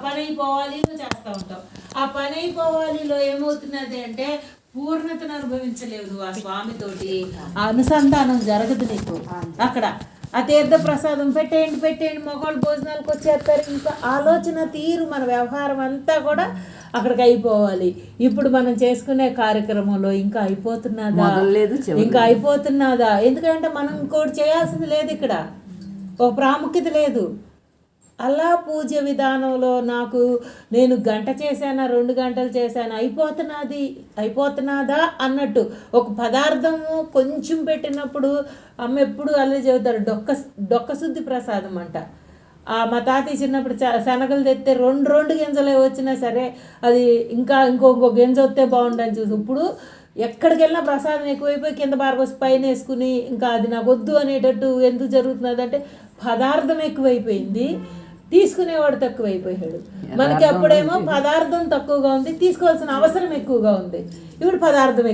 పని అయిపోవాలి చేస్తూ ఉంటాం. ఆ పని అయిపోవాలిలో ఏమవుతున్నది అంటే పూర్ణతను అనుభవించలేవు ఆ స్వామితోటి. ఆ అనుసంధానం జరగదు నీకు అక్కడ. ఆ తీర్థ ప్రసాదం పెట్టేయండి మగవాళ్ళు భోజనాలకు వచ్చేస్తారు. ఇంకా ఆలోచన తీరు మన వ్యవహారం అంతా కూడా అక్కడికి అయిపోవాలి. ఇప్పుడు మనం చేసుకునే కార్యక్రమంలో ఇంకా అయిపోతున్నదా? ఎందుకంటే మనం ఇంకోటి చేయాల్సింది లేదు ఇక్కడ, ఒక ప్రాముఖ్యత లేదు. అలా పూజ విధానంలో నేను గంట చేశానా 2 గంటలు చేశానా అయిపోతున్నదా అన్నట్టు. ఒక పదార్థము కొంచెం పెట్టినప్పుడు అమ్మ ఎప్పుడు అలా చెబుతారు, డొక్క శుద్ధి ప్రసాదం అంట. మా తాతయ్య చిన్నప్పుడు శనగలు తెస్తే 2 గింజలే వచ్చినా సరే అది ఇంకొక గింజ వస్తే బాగుండని చూసి ఇప్పుడు ఎక్కడికి వెళ్ళినా ప్రసాదం ఎక్కువైపోయి కింద బారబోసి పైన వేసుకుని ఇంకా అది నాకు వద్దు అనేటట్టు ఎందుకు జరుగుతున్నది అంటే పదార్థం ఎక్కువైపోయింది, తీసుకునేవాడు తక్కువైపోయాడు. మనకి అప్పుడేమో పదార్థం తక్కువగా ఉంది, తీసుకోవాల్సిన అవసరం ఎక్కువగా ఉంది. ఇప్పుడు పదార్థం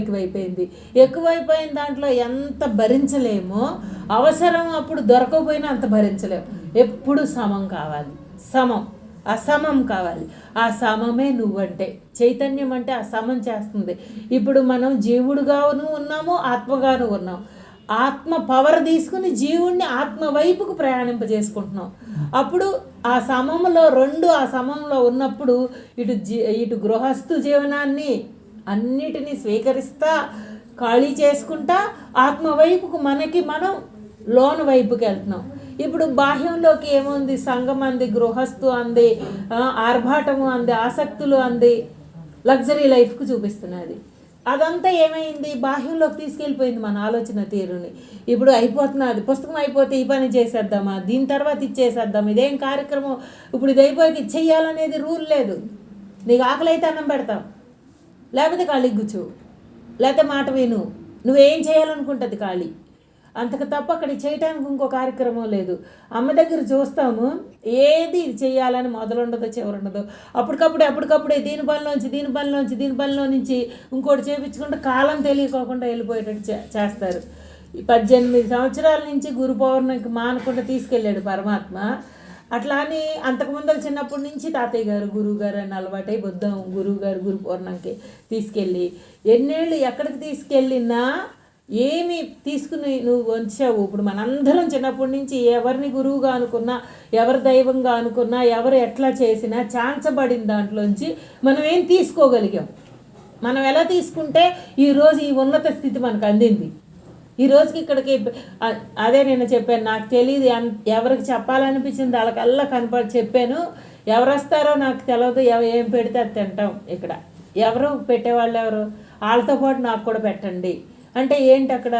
ఎక్కువైపోయిన దాంట్లో ఎంత భరించలేమో అవసరం అప్పుడు దొరకకపోయినా అంత భరించలేము. ఎప్పుడు సమం కావాలి, అసమం కావాలి. ఆ సమమే నువ్వంటే చైతన్యం అంటే ఆ సమం చేస్తుంది. ఇప్పుడు మనం జీవుడుగాను ఉన్నాము, ఆత్మగాను ఉన్నాం. ఆత్మ పవర్ తీసుకుని జీవుణ్ణి ఆత్మ వైపుకు ప్రయాణింపజేసుకుంటున్నాం. అప్పుడు ఆ సమంలో ఉన్నప్పుడు ఇటు గృహస్థు జీవనాన్ని అన్నిటినీ స్వీకరిస్తా ఖాళీ చేసుకుంటా ఆత్మ వైపుకు మనం లోన వైపుకి వెళ్తున్నాం. ఇప్పుడు బాహ్యంలోకి ఏముంది? సంఘం అంది, గృహస్థు అంది, ఆర్భాటము అంది, ఆసక్తులు అంది, లగ్జరీ లైఫ్కు చూపిస్తున్నది. అదంతా ఏమైంది? బాహ్యంలోకి తీసుకెళ్ళిపోయింది మన ఆలోచన తీరుని. ఇప్పుడు అయిపోతున్నది, పుస్తకం అయిపోతే ఈ పని చేసేద్దామా, దీని తర్వాత ఇచ్చేసేద్దాం, ఇదేం కార్యక్రమం, ఇప్పుడు ఇది అయిపోయి ఇచ్చేయాలనేది రూల్ లేదు. నీకు ఆకలి అయితే అన్నం పెడతావు, లేకపోతే ఖాళీ కూర్చో, లేకపోతే మాట విను, నువ్వేం చేయాలనుకుంటుంది ఖాళీ, అంతకు తప్ప అక్కడ చేయటానికి ఇంకో కార్యక్రమం లేదు. అమ్మ దగ్గర చూస్తాము, ఏది చేయాలని మొదలుండదో చివరుండదో. అప్పటికప్పుడే దీని పనిలో నుంచి ఇంకోటి చేయించుకుంటే కాలం తెలియకోకుండా వెళ్ళిపోయేటట్టు చేస్తారు. 18 సంవత్సరాల నుంచి గురు పౌర్ణమికి మానకుండా తీసుకెళ్ళాడు పరమాత్మ. అట్లా అని అంతకుముందర చిన్నప్పటి నుంచి తాతయ్య గారు గురువుగారు అని అలవాటై బుద్ధం గురువుగారు గురు పౌర్ణమికి తీసుకెళ్ళి ఎన్నేళ్ళు ఎక్కడికి తీసుకెళ్ళినా ఏమి తీసుకుని నువ్వు వంచావు. ఇప్పుడు మనందరం చిన్నప్పటి నుంచి ఎవరిని గురువుగా అనుకున్నా, ఎవరి దైవంగా అనుకున్నా, ఎవరు ఎట్లా చేసినా చాంచబడిన దాంట్లోంచి మనం ఏం తీసుకోగలిగాం. మనం ఎలా తీసుకుంటే ఈరోజు ఈ ఉన్నత స్థితి మనకు అందింది. ఈ రోజుకి ఇక్కడికి అదే నేను చెప్పాను, నాకు తెలియదు, ఎవరికి చెప్పాలనిపించింది వాళ్ళకల్లా చెప్పాను. ఎవరు వస్తారో నాకు తెలియదు, ఏం పెడితే అది తింటాం. ఇక్కడ ఎవరు పెట్టేవాళ్ళు ఎవరు, వాళ్ళతో పాటు నాకు కూడా పెట్టండి అంటే ఏంటి? అక్కడ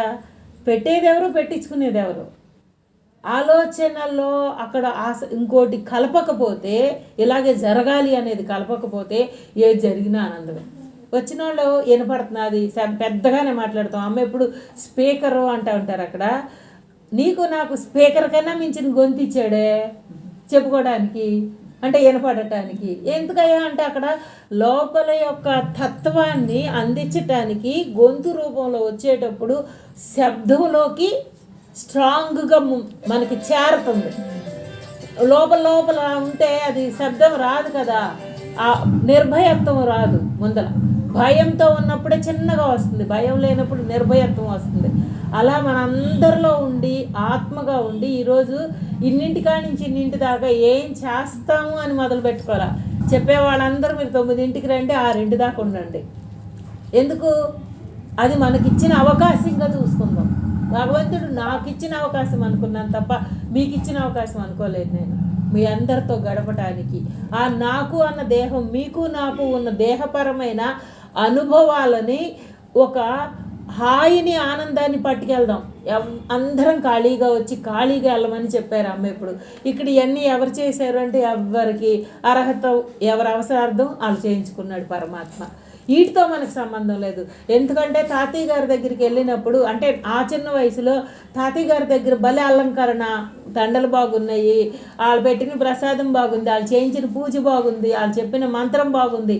పెట్టేది ఎవరు, పెట్టించుకునేది ఎవరు? ఆలోచనలో అక్కడ ఇంకోటి కలపకపోతే, ఇలాగే జరగాలి అనేది కలపకపోతే ఏది జరిగినా ఆనందమే. వచ్చిన వాళ్ళు వినపడుతున్నది పెద్దగానే మాట్లాడతాం. అమ్మ ఎప్పుడు స్పీకరు అంటూ ఉంటారు. అక్కడ నాకు స్పీకర్ కన్నా మించిన గొంతు ఇచ్చాడే చెప్పుకోవడానికి, అంటే వినపడటానికి. ఎందుకయ్యా అంటే అక్కడ లోపల యొక్క తత్వాన్ని అందించటానికి గొంతు రూపంలో వచ్చేటప్పుడు శబ్దంలోకి స్ట్రాంగ్గా మనకి చేరుతుంది. లోపల ఉంటే అది శబ్దం రాదు కదా, ఆ నిర్భయత్వం రాదు. ముందర భయంతో ఉన్నప్పుడే చిన్నగా వస్తుంది, భయం లేనప్పుడు నిర్భయత్వం వస్తుంది. అలా మనందరిలో ఉండి ఆత్మగా ఉండి ఈరోజు ఇన్నింటికాడి నుంచి ఇన్నింటి దాకా ఏం చేస్తాము అని మొదలు పెట్టుకోవాలా. చెప్పేవాళ్ళందరూ మీరు 9ంటికి రండి, 6 దాకా ఉండండి. ఎందుకు? అది మనకిచ్చిన అవకాశంగా చూసుకుందాం. భగవంతుడు నాకు ఇచ్చిన అవకాశం అనుకున్నాను తప్ప మీకు ఇచ్చిన అవకాశం అనుకోలేదు. నేను మీ అందరితో గడపటానికి ఆ నాకు అన్న దేహం, మీకు నాకు ఉన్న దేహపరమైన అనుభవాలని, ఒక హాయిని, ఆనందాన్ని పట్టుకెళ్దాం. అందరం ఖాళీగా వచ్చి ఖాళీగా వెళ్ళమని చెప్పారు అమ్మ. ఇప్పుడు ఇక్కడ ఇవన్నీ ఎవరు చేశారు అంటే ఎవరికి అర్హత, ఎవరి అవసరార్థం వాళ్ళు చేయించుకున్నాడు పరమాత్మ. వీటితో మనకు సంబంధం లేదు. ఎందుకంటే తాతయ్య గారి దగ్గరికి వెళ్ళినప్పుడు, అంటే ఆ చిన్న వయసులో తాతయ్య గారి దగ్గర భలే అలంకరణ, దండలు బాగున్నాయి, వాళ్ళు పెట్టిన ప్రసాదం బాగుంది, వాళ్ళు చేయించిన పూజ బాగుంది, వాళ్ళు చెప్పిన మంత్రం బాగుంది,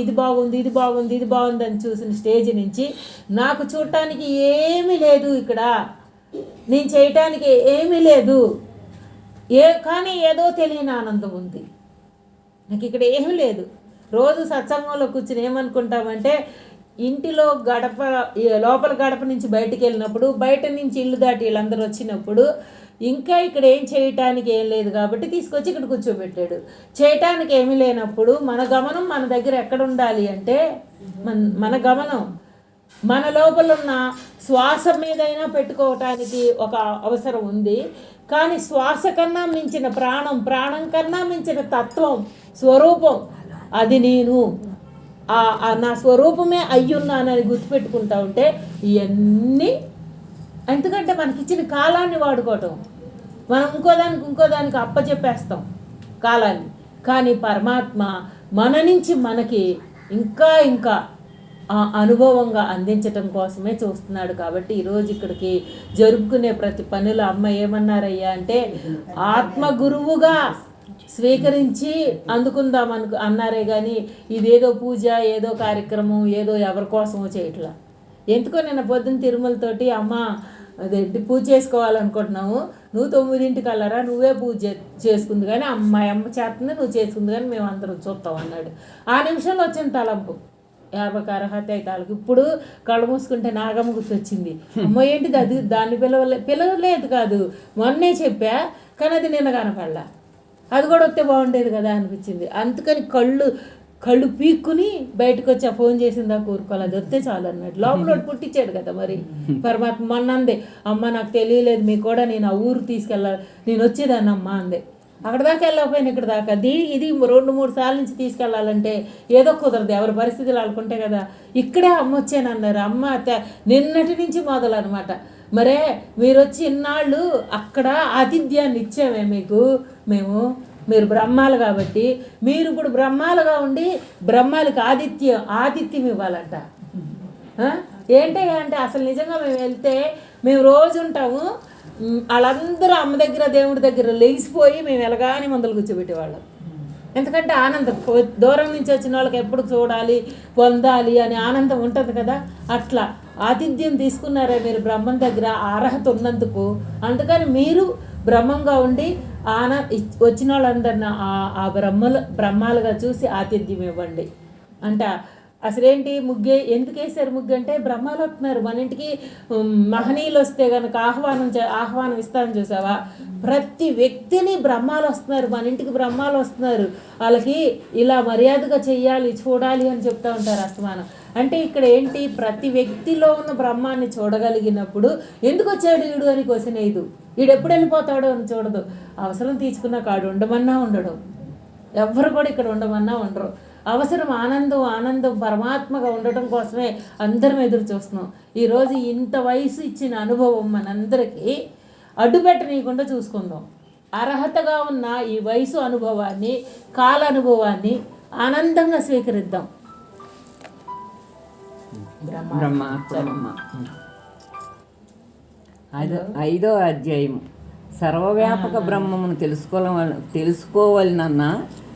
ఇది బాగుంది అని చూసిన స్టేజ్ నుంచి నాకు చూడటానికి ఏమీ లేదు, ఇక్కడ నేను చేయటానికి ఏమీ లేదు, కానీ ఏదో తెలియని ఆనందం ఉంది. నాకు ఇక్కడ ఏమీ లేదు. రోజు సత్సంగంలో కూర్చుని ఏమనుకుంటామంటే, ఇంటిలో గడప లోపల గడప నుంచి బయటికి వెళ్ళినప్పుడు, బయట నుంచి ఇల్లు దాటి వీళ్ళందరూ వచ్చినప్పుడు ఇంకా ఇక్కడ ఏం చేయటానికి ఏం లేదు కాబట్టి తీసుకొచ్చి ఇక్కడ కూర్చోబెట్టాడు. చేయటానికి ఏమీ లేనప్పుడు మన గమనం మన దగ్గర ఎక్కడ ఉండాలి అంటే, మన గమనం మన లోపల ఉన్న శ్వాస మీదైనా పెట్టుకోవటానికి ఒక అవసరం ఉంది. కానీ శ్వాస కన్నా మించిన ప్రాణం, ప్రాణం కన్నా మించిన తత్వం, స్వరూపం, అది నేను, నా స్వరూపమే అయ్యున్నానని గుర్తుపెట్టుకుంటా ఉంటే ఇవన్నీ, ఎందుకంటే మనకిచ్చిన కాలాన్ని వాడుకోవటం, మనం ఇంకోదానికి అప్పచెప్పేస్తాం కాలాన్ని. కానీ పరమాత్మ మన నుంచి మనకి ఇంకా ఇంకా అనుభవంగా అందించటం కోసమే చూస్తున్నాడు. కాబట్టి ఈరోజు ఇక్కడికి జరుపుకునే ప్రతి పనులు అమ్మ ఏమన్నారయ్యా అంటే, ఆత్మ గురువుగా స్వీకరించి అందుకుందాం అన్నారే కానీ ఇదేదో పూజ, ఏదో కార్యక్రమం, ఏదో ఎవరి కోసమో చేయట్లా. ఎందుకో నేను పొద్దున్న తిరుమలతోటి, అమ్మ అదే పూజ చేసుకోవాలనుకుంటున్నాము, నువ్వు 9ంటికి వెళ్ళరా, నువ్వే పూజ చేసుకుంది కానీ అమ్మ చేస్తుంది, నువ్వు చేసుకుంది కానీ మేము అందరం చూస్తాం అన్నాడు. ఆ నిమిషంలో వచ్చిన తలంపు, 50 అర్హత అవుతాళ్ళకి. ఇప్పుడు కళ్ళు మూసుకుంటే నాగమ్మ గుర్తొచ్చింది. అమ్మ ఏంటిది అది, దాన్ని పిలవలేదు కాదు, మొన్నే చెప్పా కానీ అది నిన్న కనపడలా, అది కూడా వస్తే బాగుండేది కదా అనిపించింది. అందుకని కళ్ళు పీక్కుని బయటకు వచ్చి ఫోన్ చేసిందా కూరుకోవాలి, అది వస్తే చాలు అన్నాడు. లోపల పుట్టించాడు కదా మరి పరమాత్మ. మొన్నందే, అమ్మ నాకు తెలియలేదు మీకు కూడా, నేను ఆ ఊరు తీసుకెళ్ళాలి, నేను వచ్చేదాన్ని అమ్మ అందే. అక్కడ దాకా వెళ్ళకపోయినా ఇక్కడ దాకా ఇది 2-3 సార్లు నుంచి తీసుకెళ్ళాలంటే ఏదో కుదరదు, ఎవరి పరిస్థితులు అనుకుంటే కదా. ఇక్కడే అమ్మ వచ్చానన్నారు. అమ్మ నిన్నటి నుంచి మొదలు అనమాట. మరే మీరు వచ్చి ఇన్నాళ్ళు అక్కడ ఆతిథ్యాన్ని ఇచ్చామే మీకు, మీరు బ్రహ్మాలు కాబట్టి మీరు ఇప్పుడు బ్రహ్మాలుగా ఉండి బ్రహ్మాలకి ఆతిథ్యం ఇవ్వాలంట. ఏంటంటే అసలు నిజంగా మేము వెళ్తే మేము రోజు ఉంటాము, వాళ్ళందరూ అమ్మ దగ్గర దేవుడి దగ్గర లేచిపోయి మేము ఎలాగానే ముందలు కూర్చోబెట్టేవాళ్ళం. ఎందుకంటే ఆనందం, దూరం నుంచి వచ్చిన వాళ్ళకి ఎప్పుడు చూడాలి, పొందాలి అనే ఆనందం ఉంటుంది కదా. అట్లా ఆతిథ్యం తీసుకున్నారే మీరు బ్రహ్మం దగ్గర, అర్హత ఉన్నందుకు. అందుకని మీరు బ్రహ్మంగా ఉండి వచ్చిన వాళ్ళందరినీ ఆ బ్రహ్మాలుగా చూసి ఆతిథ్యం ఇవ్వండి అంట. అసలేంటి ఎందుకు వేసారు ముగ్గు అంటే, బ్రహ్మాలు వస్తున్నారు మన ఇంటికి, మహనీయులు వస్తే కనుక ఆహ్వానం ఇస్తాను చూసావా, ప్రతి వ్యక్తిని బ్రహ్మాలు వస్తున్నారు మన ఇంటికి, బ్రహ్మాలు వస్తున్నారు, వాళ్ళకి ఇలా మర్యాదగా చెయ్యాలి, చూడాలి అని చెప్తూ ఉంటారు అస్తమానం. అంటే ఇక్కడ ఏంటి, ప్రతి వ్యక్తిలో ఉన్న బ్రహ్మాన్ని చూడగలిగినప్పుడు ఎందుకు వచ్చాడు వీడు అని క్వశ్చన్ వేయదు. వీడు ఎప్పుడు వెళ్ళిపోతాడో అని చూడదు. అవసరం తీసుకున్న కాడు ఉండమన్నా ఉండడు, ఎవ్వరు కూడా ఇక్కడ ఉండమన్నా ఉండరు. అవసరం ఆనందం పరమాత్మగా ఉండటం కోసమే అందరం ఎదురు చూస్తున్నాం. ఈరోజు ఇంత వయసు ఇచ్చిన అనుభవం మనందరికీ అడ్డుపెట్టనీయకుండా చూసుకుందాం. అర్హతగా ఉన్న ఈ వయసు అనుభవాన్ని, కాల అనుభవాన్ని ఆనందంగా స్వీకరిద్దాం. ఐదో అధ్యాయం. సర్వవ్యాపక బ్రహ్మమును తెలుసుకోవాలన్నా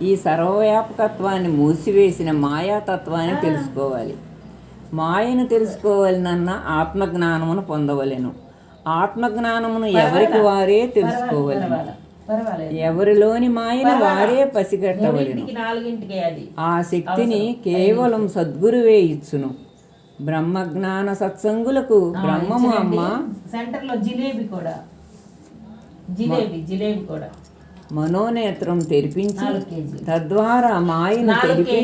ఈ సర్వవ్యాపకత్వాన్ని మూసివేసిన మాయాతత్వాన్ని తెలుసుకోవాలి. మాయను తెలుసుకోవాలన్నా ఆత్మజ్ఞానమును పొందవలెను. ఆత్మజ్ఞానమును ఎవరికి వారే తెలుసుకోవలెను. ఎవరిలోని మాయను వారే పసిగట్టవలెను. ఆ శక్తిని కేవలం సద్గురువే ఇచ్చును. బ్రహ్మజ్ఞాన సత్సంగులకు బ్రహ్మము అమ్మ. సెంటర్లో జిలేబీ కూడా మనోనేత్రం తెరిపించి తద్వారా మాయను తెలిపి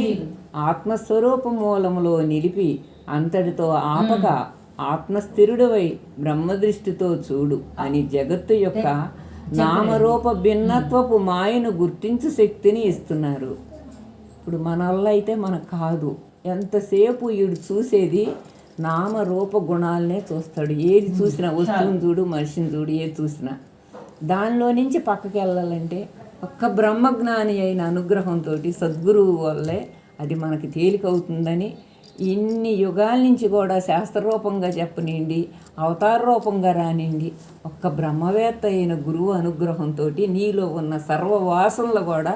ఆత్మస్వరూప మూలములో నిలిపి అంతటితో ఆపక ఆత్మస్థిరుడవై బ్రహ్మదృష్టితో చూడు అని జగత్తు యొక్క నామరూప భిన్నత్వపు మాయను గుర్తించు శక్తిని ఇస్తున్నారు. ఇప్పుడు మన వల్ల అయితే మనకు కాదు, ఎంతసేపు వీడు చూసేది నామరూప గుణాలనే చూస్తాడు. ఏది చూసినా, వస్తువుని చూడు, మనిషిని చూడు, ఏది చూసినా దానిలో నుంచి పక్కకి వెళ్ళాలంటే ఒక్క బ్రహ్మజ్ఞాని అయిన అనుగ్రహంతో సద్గురువు వల్లే అది మనకి తేలికవుతుందని ఇన్ని యుగాల నుంచి కూడా శాస్త్రరూపంగా చెప్పనిండి, అవతార రూపంగా రానిండి, ఒక్క బ్రహ్మవేత్త అయిన గురువు అనుగ్రహంతో నీలో ఉన్న సర్వవాసనలు కూడా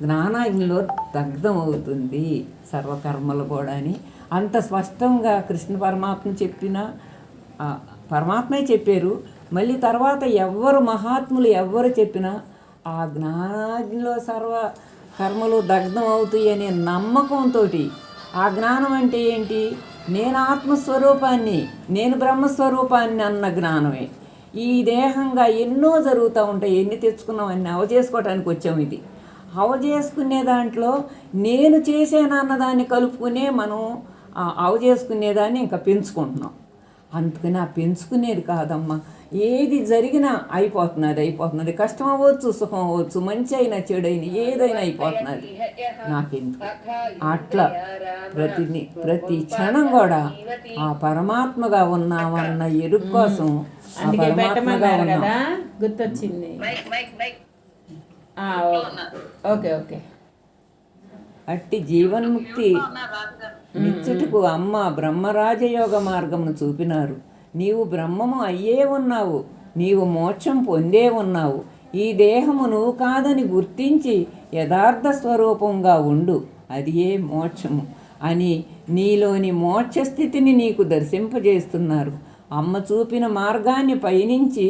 జ్ఞానంలో దగ్ధం అవుతుంది, సర్వకర్మలు కూడా అని అంత స్పష్టంగా కృష్ణ పరమాత్మ చెప్పిన పరమాత్మే చెప్పారు. మళ్ళీ తర్వాత ఎవరు మహాత్ములు ఎవరు చెప్పినా ఆ జ్ఞానంలో కర్మలు దగ్ధం అవుతాయి అనే నమ్మకంతో ఆ జ్ఞానం అంటే ఏంటి? నేను ఆత్మస్వరూపాన్ని, నేను బ్రహ్మస్వరూపాన్ని అన్న జ్ఞానమే. ఈ దేహంగా ఎన్నో జరుగుతూ ఉంటాయి, ఎన్ని తెచ్చుకున్నాం అన్ని అవజేసుకోవటానికి వచ్చాము. ఇది అవజేసుకునే దాంట్లో నేను చేసానన్న దాన్ని కలుపుకునే మనం అవజేసుకునేదాన్ని ఇంకా పెంచుకుంటున్నాం. అందుకని ఆ పెంచుకునేది కాదమ్మా. ఏది జరిగినా అయిపోతున్నది. కష్టం అవ్వచ్చు, సుఖం అవ్వచ్చు, మంచి అయినా చెడు అయినా ఏదైనా అయిపోతున్నది. నాకెందుకు అట్లా ప్రతి క్షణం కూడా ఆ పరమాత్మగా ఉన్నామన్న ఎరుకు కోసం ఆ పరమాత్మగా ఉన్నాం. గుర్తొచ్చింది. ఓకే. అట్టి జీవన్ముక్తి నిచ్చుటకు అమ్మ బ్రహ్మరాజయోగ మార్గమును చూపినారు. నీవు బ్రహ్మము అయ్యే ఉన్నావు, నీవు మోక్షం పొందే ఉన్నావు. ఈ దేహము నువ్వు కాదని గుర్తించి యథార్థ స్వరూపంగా ఉండు, అది ఏ మోక్షము అని నీలోని మోక్ష స్థితిని నీకు దర్శింపజేస్తున్నారు. అమ్మ చూపిన మార్గాన్ని పయనించి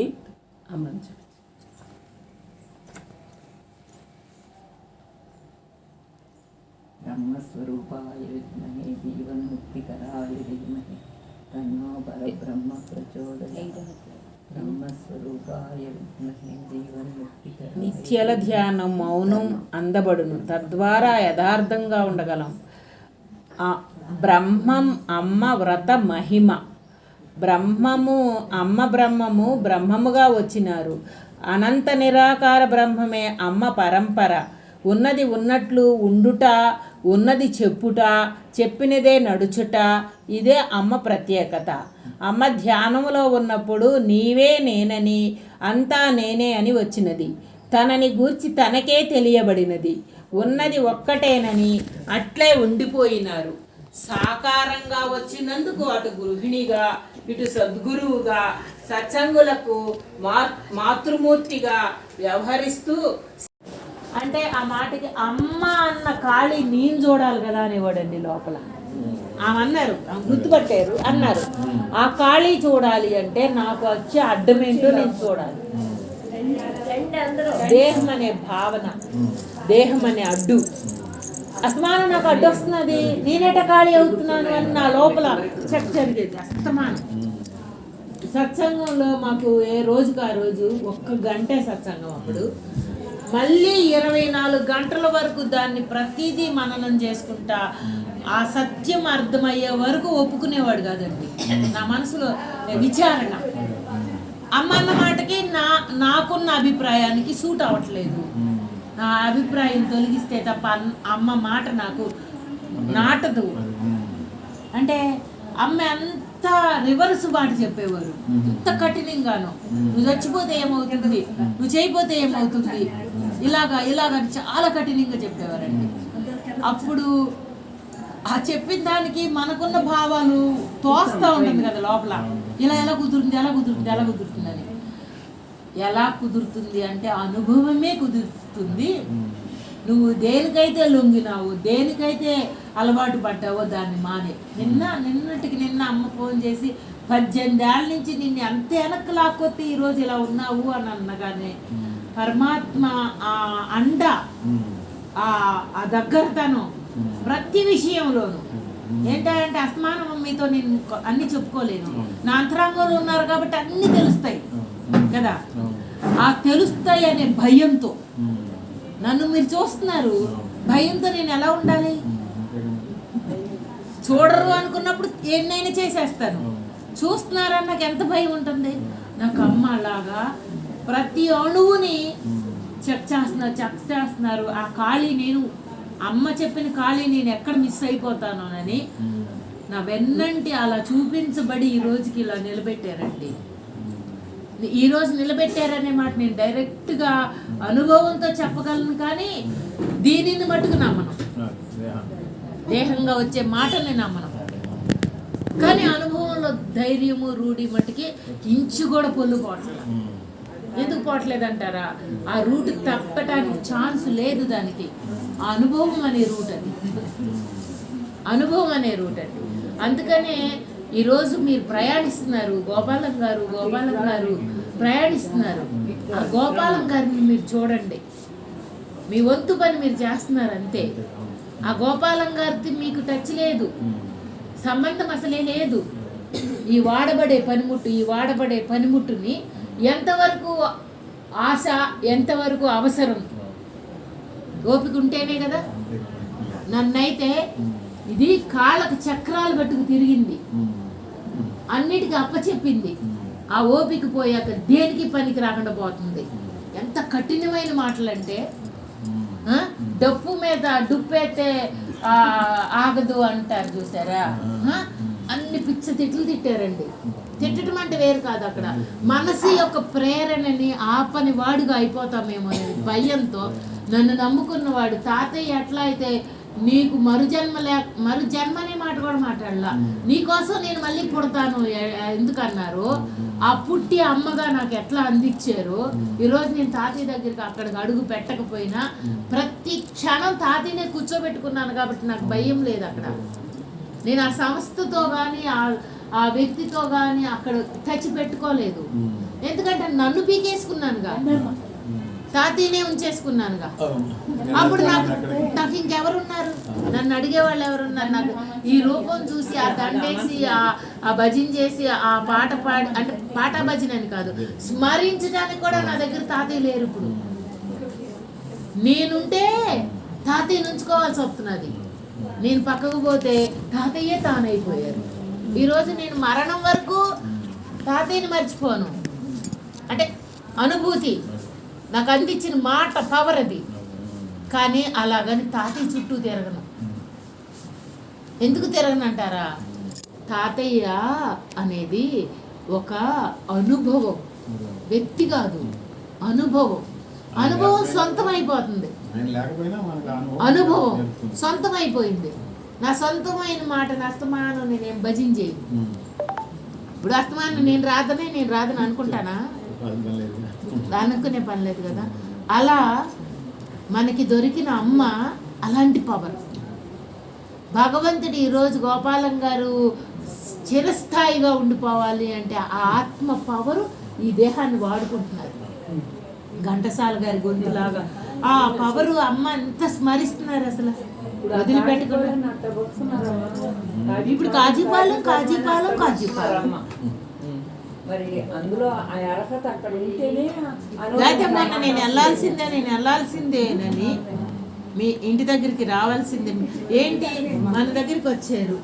బ్రహ్మస్వరూపాయ విద్మహే జీవన్ముక్తికరాయ ధీమహి తన్నో పరబ్రహ్మ ప్రచోదయాత్. బ్రహ్మస్వరూపాయ విద్మహే జీవన్ముక్తికరాయ. నిత్యల ధ్యానం, మౌనం అందబడును, తద్వారా యథార్థంగా ఉండగలం. బ్రహ్మం అమ్మ వ్రత మహిమ. బ్రహ్మము అమ్మ బ్రహ్మముగా వచ్చినారు. అనంత నిరాకార బ్రహ్మమే అమ్మ పరంపర. ఉన్నది ఉన్నట్లు ఉండుట, ఉన్నది చెప్పుట, చెప్పినదే నడుచుట, ఇదే అమ్మ ప్రత్యేకత. అమ్మ ధ్యానములో ఉన్నప్పుడు నీవే నేనని, అంతా నేనే అని వచ్చినది. తనని గూర్చి తనకే తెలియబడినది. ఉన్నది ఒక్కటేనని అట్లే ఉండిపోయినారు. సాకారంగా వచ్చినందుకు అటు గృహిణిగా, ఇటు సద్గురువుగా, సత్సంగులకు మాతృమూర్తిగా వ్యవహరిస్తూ, అంటే ఆ మాటకి అమ్మ అన్న కాళీ నేను చూడాలి కదా అనేవాడండి లోపల. ఆమె అన్నారు, గుర్తుపట్టారు అన్నారు, ఆ కాళీ చూడాలి అంటే నాకు వచ్చే అడ్డమేంటో నేను చూడాలి. దేహం అనే భావన, దేహం అనే అడ్డు, అస్తమానం నాకు అడ్డు వస్తున్నది, నేనేట ఖాళీ అవుతున్నాను అని నా లోపల చెక్ జరిగేది అస్తమానం. సత్సంగంలో మాకు ఏ రోజుకు ఆ రోజు 1 గంటే సత్సంగం. అప్పుడు మళ్ళీ 24 గంటల వరకు దాన్ని ప్రతిదీ మననం చేసుకుంటా ఆ సత్యం అర్థమయ్యే వరకు ఒప్పుకునేవాడు కాదండి. నా మనసులో విచారణ, అమ్మ అన్న మాటకి నాకున్న అభిప్రాయానికి సూట్ అవ్వట్లేదు. నా అభిప్రాయం తొలగిస్తే తప్ప అమ్మ మాట నాకు నాటదు. అంటే అమ్మ అంత రివర్స్ మాట చెప్పేవారు, అంత కఠినంగాను. నువ్వు చచ్చిపోతే ఏమవుతుంది, నువ్వు చేయకపోతే ఏమవుతుంది, ఇలాగని చాలా కఠినంగా చెప్పేవారండి. అప్పుడు ఆ చెప్పిన దానికి మనకున్న భావాలు తోస్తూ ఉంటుంది కదా లోపల, ఎలా కుదురుతుంది అని. ఎలా కుదురుతుంది అంటే అనుభవమే కుదురుతుంది. నువ్వు దేనికైతే లొంగినావో, దేనికైతే అలవాటు పడ్డావో దాన్ని మానే. నిన్నటికి అమ్మ ఫోన్ చేసి 18 ఏళ్ళ నుంచి నిన్ను అంత వెనక్కి లాక్కొస్తే ఈరోజు ఇలా ఉన్నావు అని అన్నగానే పరమాత్మ ఆ అండ, ఆ దగ్గరతనం ప్రతి విషయంలోనూ. ఏంటంటే అస్తమానం మీతో నేను అన్ని చెప్పుకోలేను, నా అంతరంగంలో ఉన్నారు కాబట్టి అన్నీ తెలుస్తాయి కదా. ఆ తెలుస్తాయి అనే భయంతో నన్ను మీరు చూస్తున్నారు, భయంతో నేను ఎలా ఉండాలి? చూడరు అనుకున్నప్పుడు ఎన్నైనా చేసేస్తాను. చూస్తున్నారని నాకు ఎంత భయం ఉంటుంది. నాకు అమ్మ అలాగా ప్రతి అణువుని చెక్ చేస్తున్నారు. ఆ ఖాళీ నేను, అమ్మ చెప్పిన ఖాళీ నేను ఎక్కడ మిస్ అయిపోతానోనని నా వెన్నంటి అలా చూపించబడి ఈ రోజుకి ఇలా నిలబెట్టారండి. ఈరోజు నిలబెట్టారనే మాట నేను డైరెక్ట్గా అనుభవంతో చెప్పగలను, కానీ దీనిని మట్టుకు నమ్మను. దేహంగా వచ్చే మాటని నమ్మను, కానీ అనుభవంలో ధైర్యము రూఢి మట్టుకి ఇంచు కూడా పొల్లు పోవట్లేదు. ఎందుకు పోవట్లేదంటారా? ఆ రూట్ తప్పటానికి ఛాన్స్ లేదు దానికి. ఆ అనుభవం అనే రూట్ అది. అందుకనే ఈరోజు మీరు ప్రయాణిస్తున్నారు, గోపాలం గారు ప్రయాణిస్తున్నారు. ఆ గోపాలం గారిని మీరు చూడండి, మీ వంతు పని మీరు చేస్తున్నారు అంతే. ఆ గోపాలం గారితో మీకు టచ్ లేదు, సంబంధం అసలే లేదు. ఈ వాడబడే పనిముట్టుని ఎంతవరకు ఆశ, ఎంతవరకు అవసరం, ఓపిక ఉంటేనే కదా. నన్నైతే ఇది కాళ్ళకు చక్రాలు కట్టుకు తిరిగింది, అన్నిటికీ అప్పచెప్పింది. ఆ ఓపిక పోయాక దేనికి పనికి రాకుండా పోతుంది. ఎంత కఠినమైన మాటలు అంటే, డప్పు మీద డుప్పైతే ఆగదు అంటారు చూసారా. అన్ని పిచ్చ తిట్లు తిట్టారండి. తిట్టడం అంటే వేరు కాదు, అక్కడ మనసు యొక్క ప్రేరణని ఆపని వాడుగా అయిపోతామేమో అనే భయంతో నన్ను నమ్ముకున్నవాడు తాతయ్య ఎట్లా అయితే నీకు మరుజన్మ అనే మాట కూడా మాట్లాడలా, నీకోసం నేను మళ్ళీ పుడతాను ఎందుకన్నారు. ఆ పుట్టి అమ్మగా నాకు ఎట్లా అందించారు. ఈరోజు నేను తాతయ్య దగ్గరికి అక్కడికి అడుగు పెట్టకపోయినా ప్రతి క్షణం తాతయ్యనే కూర్చోబెట్టుకున్నాను కాబట్టి నాకు భయం లేదు. అక్కడ నేను ఆ సంస్థతో కానీ ఆ వ్యక్తితో కానీ అక్కడ టచ్ పెట్టుకోలేదు. ఎందుకంటే నన్ను పీకేసుకున్నానుగా, తాతయ్యనే ఉంచేసుకున్నానుగా. అప్పుడు నాకు ఇంకెవరున్నారు, నన్ను అడిగే వాళ్ళు ఎవరున్నారు. నాకు ఈ రూపం చూసి ఆ దండేసి ఆ భజన చేసి ఆ పాట పాడి, అంటే పాట భజన అని కాదు, స్మరించడానికి కూడా నా దగ్గర తాతయ్య లేరు. ఇప్పుడు నేనుంటే తాతయ్య నుంచుకోవాల్సి వస్తున్నది. నేను పక్కకు పోతే తాతయ్యే తానైపోయారు. ఈరోజు నేను మరణం వరకు తాతయ్యని మర్చిపోను. అంటే అనుభూతి నాకు అందించిన మాట పవర్ అది. కానీ అలాగని తాతయ్య చుట్టూ తిరగను. ఎందుకు తిరగనంటారా? తాతయ్య అనేది ఒక అనుభవం, వ్యక్తి కాదు, అనుభవం. అనుభవం సొంతం అయిపోతుంది, అనుభవం సొంతం అయిపోయింది. నా సొంతమైన మాటను అస్తమానం నేనేం భజన చేయను. ఇప్పుడు అస్తమానం నేను రాదని అనుకుంటానా? అనుకునే పని లేదు కదా. అలా మనకి దొరికిన అమ్మ అలాంటి పవర్. భగవంతుడు ఈరోజు గోపాలం గారు చిరస్థాయిగా ఉండిపోవాలి అంటే ఆ ఆత్మ పవరు ఈ దేహాన్ని వాడుకుంటున్నారు. ఘంటసాల గారి గొంతులాగా ఆ పవరు అమ్మ ఎంత స్మరిస్తున్నారు అసలు, వదిలిపెట్టుకున్నారు. ఇప్పుడు కాజీపాలెం మరి అందులో ఆ అర్హత అక్కడ ఉంటేనే. లేకపోతే మొన్న నేను వెళ్ళాల్సిందేనని మీ ఇంటి దగ్గరికి రావాల్సిందే. ఏంటి మన దగ్గరికి వచ్చారు,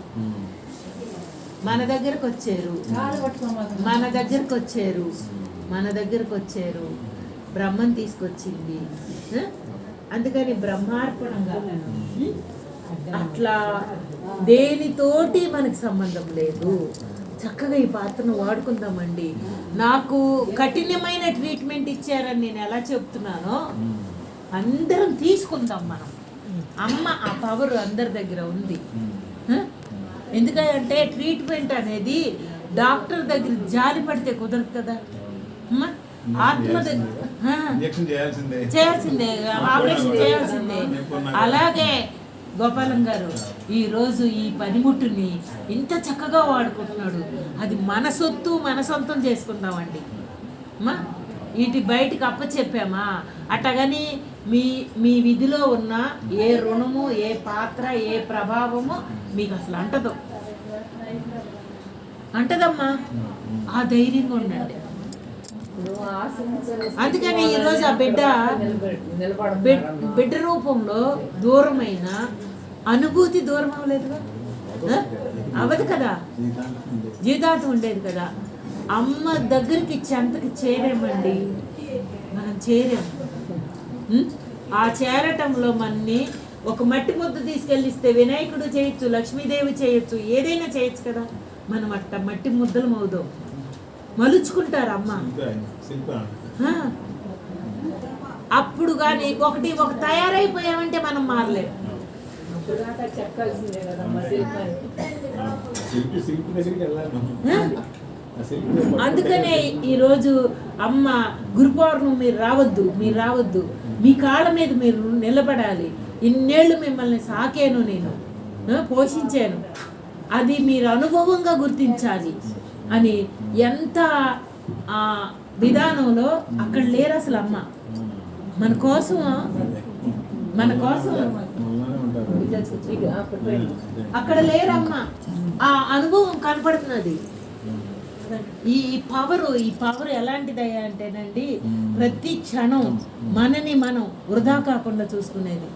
బ్రహ్మం తీసుకొచ్చింది. అందుకని బ్రహ్మార్పణంగా అట్లా దేనితోటి మనకి సంబంధం లేదు. చక్కగా ఈ పాత్రను వాడుకుందామండి. నాకు కఠినమైన ట్రీట్మెంట్ ఇచ్చారని నేను ఎలా చెప్తున్నానో అందరం తీసుకుందాం మనం. అమ్మ ఆ పవర్ అందరి దగ్గర ఉంది. ఎందుకంటే ట్రీట్మెంట్ అనేది డాక్టర్ దగ్గర జాలి పడితే కుదరదు కదా. ఆత్మ చేయాల్సిందే, ఆపరేషన్ చేయాల్సిందే. అలాగే గోపాలం గారు ఈరోజు ఈ పనిముట్టుని ఇంత చక్కగా వాడుకుంటున్నాడు. అది మన సొత్తు, మన సొంతం చేసుకుందామండి. వీటి బయటికి అప్పచెప్పామా అట్టగని మీ విధిలో ఉన్న ఏ రుణము, ఏ పాత్ర, ఏ ప్రభావము మీకు అసలు అంటదమ్మా. ఆ ధైర్యంగా ఉండండి. అందుకని ఈరోజు ఆ బిడ్డ రూపంలో దూరమైన అనుభూతి దూరం అవ్వలేదుగా, అవ్వదు కదా, జీవితాంతం ఉండేది కదా. అమ్మ దగ్గరికి చెంతకి చేరామండి, మనం చేరాము. ఆ చేరటంలో మనని ఒక మట్టి ముద్ద తీసుకెళ్ళిస్తే వినాయకుడు చేయొచ్చు, లక్ష్మీదేవి చేయొచ్చు, ఏదైనా చేయొచ్చు కదా. మనం అట్ట మట్టి ముద్దలు మవుదాం, మలుచుకుంటారు అమ్మ. అప్పుడు కానీ ఒక తయారైపోయామంటే మనం మారలేము. అందుకనే ఈరోజు అమ్మ గురు పౌర్ణమి మీరు రావద్దు, మీ కాళ్ళ మీద మీరు నిలబడాలి. ఇన్నేళ్ళు మిమ్మల్ని సాకాను, నేను పోషించాను, అది మీరు అనుభవంగా గుర్తించాలి అని ఎంత విధానంలో అక్కడ లేరు అసలు. అమ్మ మన కోసం మన కోసం అక్కడ లేరమ్మా. ఆ అనుభవం కనపడుతున్నది. ఈ పవర్ ఎలాంటిదయ్యా అంటేనండి, ప్రతి క్షణం మనని మనం వృధా కాకుండా చూసుకునేది.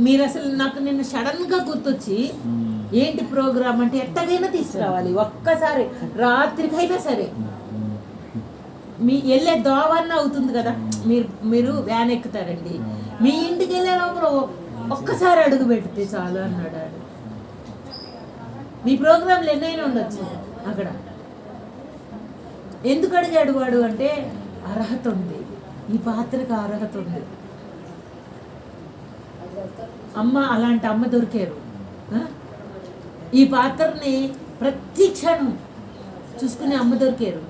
మీరు అసలు నాకు నిన్న సడన్ గా గుర్తొచ్చి, ఏంటి ప్రోగ్రామ్ అంటే ఎట్టగైనా తీసుకురావాలి, ఒక్కసారి రాత్రికైనా సరే. మీ వెళ్ళే దోవన్న అవుతుంది కదా, మీరు వ్యాన్ ఎక్కుతారండి, మీ ఇంటికి వెళ్ళే లోపల ఒక్కసారి అడుగు పెడితే చాలు అన్నాడు ఆడు. మీ ప్రోగ్రాంలు ఎన్నైనా ఉండొచ్చు అక్కడ. ఎందుకు అడిగాడు వాడు అంటే, అర్హత ఉంది, ఈ పాత్రకు అర్హత ఉంది. అమ్మ అలాంటి అమ్మ దొరికారు. ఈ పాత్రని ప్రతి క్షణం చూసుకునే అమ్మ దొరికారు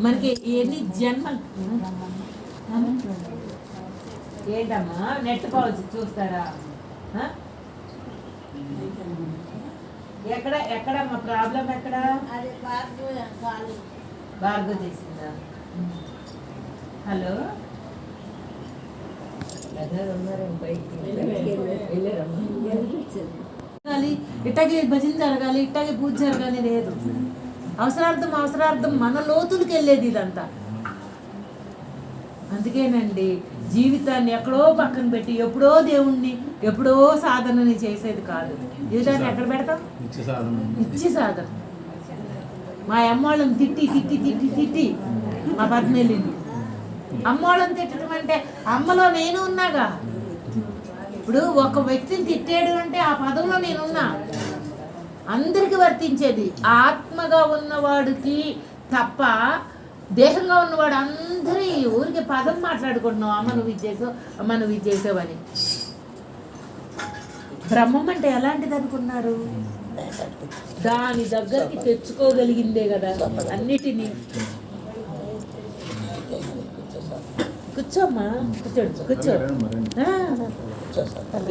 మనకి. ఎన్ని జన్మలు ఏంటమ్మా నెట్ కాల్స్ చూస్తారా? ఎక్కడ మా ప్రాబ్లం ఎక్కడ? భార్గవ్ చేసిందా? హలో, ఇట్టాగే భజన జరగాలి, ఇట్టాగే పూజ జరగాలి లేదు. అవసరార్థం మన లోతులకి వెళ్ళేది ఇదంతా. అందుకేనండి జీవితాన్ని ఎక్కడో పక్కన పెట్టి ఎప్పుడో దేవుణ్ణి ఎప్పుడో సాధనని చేసేది కాదు. జీవితాన్ని ఎక్కడ పెడతాం? ఇచ్చి సాధన. మా అమ్మోళ్ళని తిట్టి మా పద్మెల్లింది. అమ్మోళ్ళని తిట్టడం అంటే అమ్మలో నేను ఉన్నాగా. ఇప్పుడు ఒక వ్యక్తిని తిట్టాడు అంటే ఆ పదంలో నేనున్నా. అందరికి వర్తించేది ఆత్మగా ఉన్నవాడికి తప్ప, దేహంగా ఉన్నవాడు అందరి ఊరికి పదం మాట్లాడుకుంటున్నావు, అమ్మ నువ్వు ఇచ్చేసావు, అమ్మ నువ్వు ఇచ్చేసావు అని. బ్రహ్మం అంటే ఎలాంటిది అనుకున్నారు? దాని దగ్గరికి తెచ్చుకోగలిగిందే కదా అన్నిటినీ. కూర్చోమ్మా, కూర్చో.